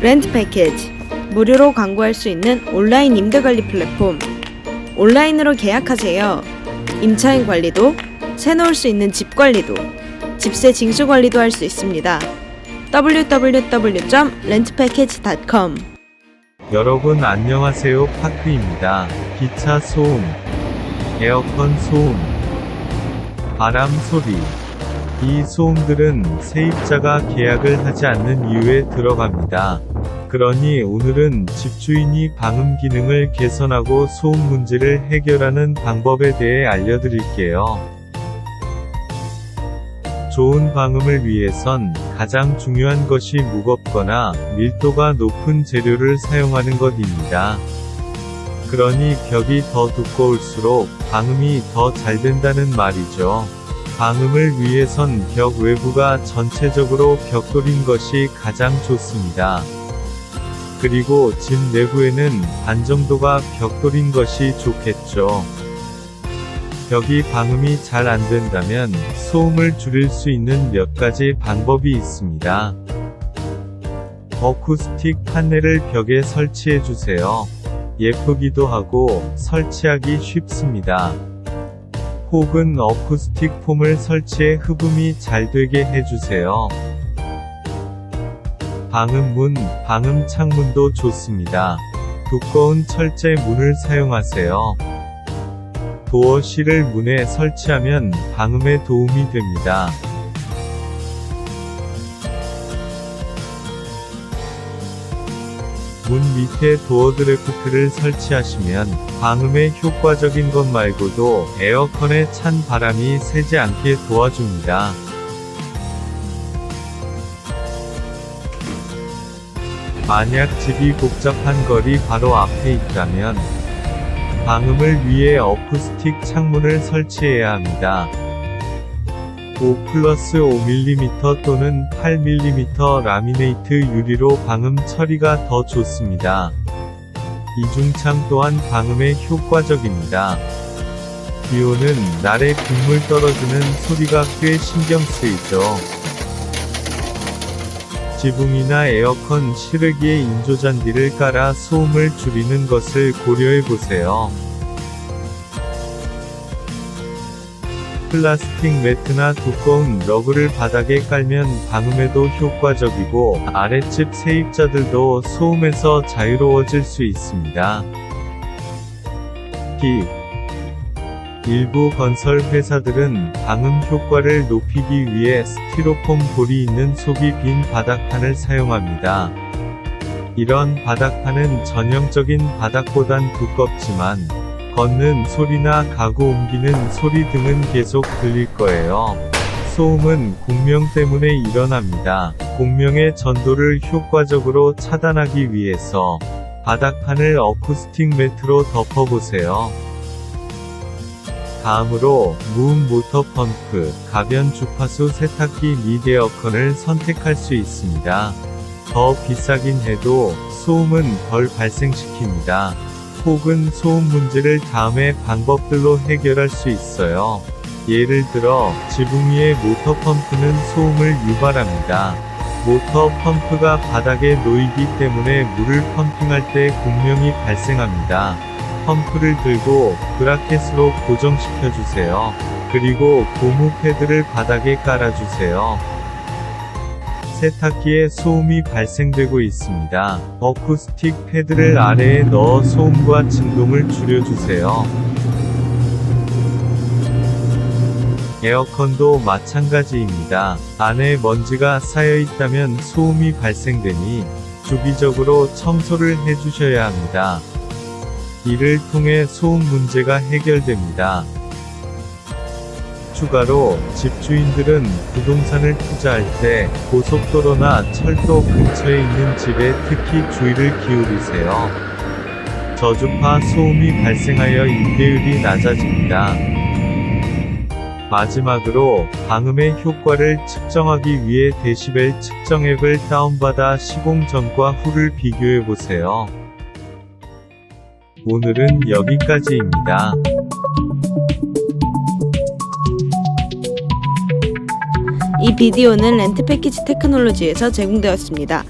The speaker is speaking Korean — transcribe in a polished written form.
렌트 패키지, 무료로 광고할 수 있는 온라인 임대관리 플랫폼. 온라인으로 계약하세요. 임차인 관리도, 새 놓을 수 있는 집 관리도, 집세 징수 관리도 할 수 있습니다. www.rentpackage.com. 여러분 안녕하세요. 파크입니다. 기차 소음, 에어컨 소음, 바람 소리. 이 소음들은 세입자가 계약을 하지 않는 이유에 들어갑니다. 그러니 오늘은 집주인이 방음 기능을 개선하고 소음 문제를 해결하는 방법에 대해 알려드릴게요. 좋은 방음을 위해선 가장 중요한 것이 무겁거나 밀도가 높은 재료를 사용하는 것입니다. 그러니 벽이 더 두꺼울수록 방음이 더 잘 된다는 말이죠. 방음을 위해선 벽 외부가 전체적으로 벽돌인 것이 가장 좋습니다. 그리고 집 내부에는 반 정도가 벽돌인 것이 좋겠죠. 벽이 방음이 잘 안된다면 소음을 줄일 수 있는 몇 가지 방법이 있습니다. 어쿠스틱 판넬을 벽에 설치해주세요. 예쁘기도 하고 설치하기 쉽습니다. 혹은 어쿠스틱 폼을 설치해 흡음이 잘 되게 해주세요. 방음문, 방음 창문도 좋습니다. 두꺼운 철제 문을 사용하세요. 도어실을 문에 설치하면 방음에 도움이 됩니다. 문 밑에 도어 드래프트를 설치하시면 방음에 효과적인 것 말고도 에어컨에 찬 바람이 새지 않게 도와줍니다. 만약 집이 복잡한 거리 바로 앞에 있다면 방음을 위해 어쿠스틱 창문을 설치해야 합니다. 5+5mm 또는 8mm 라미네이트 유리로 방음 처리가 더 좋습니다. 이중창 또한 방음에 효과적입니다. 비오는 날에 빗물 떨어지는 소리가 꽤 신경 쓰이죠. 지붕이나 에어컨 실외기에 인조잔디를 깔아 소음을 줄이는 것을 고려해보세요. 플라스틱 매트나 두꺼운 러그를 바닥에 깔면 방음에도 효과적이고 아랫집 세입자들도 소음에서 자유로워질 수 있습니다. 팁. 일부 건설 회사들은 방음 효과를 높이기 위해 스티로폼 볼이 있는 속이 빈 바닥판을 사용합니다. 이런 바닥판은 전형적인 바닥보단 두껍지만 걷는 소리나 가구 옮기는 소리 등은 계속 들릴 거예요. 소음은 공명 때문에 일어납니다. 공명의 전도를 효과적으로 차단하기 위해서 바닥판을 어쿠스틱 매트로 덮어보세요. 다음으로 무음 모터 펌프, 가변 주파수 세탁기 및 에어컨을 선택할 수 있습니다. 더 비싸긴 해도 소음은 덜 발생시킵니다. 혹은 소음 문제를 다음의 방법들로 해결할 수 있어요. 예를 들어 지붕 위의 모터 펌프는 소음을 유발합니다. 모터 펌프가 바닥에 놓이기 때문에 물을 펌핑할 때 공명이 발생합니다. 펌프를 들고 브라켓으로 고정시켜주세요. 그리고 고무 패드를 바닥에 깔아주세요. 세탁기에 소음이 발생되고 있습니다. 어쿠스틱 패드를 아래에 넣어 소음과 진동을 줄여주세요. 에어컨도 마찬가지입니다. 안에 먼지가 쌓여있다면 소음이 발생되니 주기적으로 청소를 해주셔야 합니다. 이를 통해 소음 문제가 해결됩니다. 추가로 집주인들은 부동산을 투자할 때 고속도로나 철도 근처에 있는 집에 특히 주의를 기울이세요. 저주파 소음이 발생하여 임대율이 낮아집니다. 마지막으로 방음의 효과를 측정하기 위해 데시벨 측정 앱을 다운받아 시공 전과 후를 비교해보세요. 오늘은 여기까지입니다. 이 비디오는 렌트 패키지 테크놀로지에서 제공되었습니다.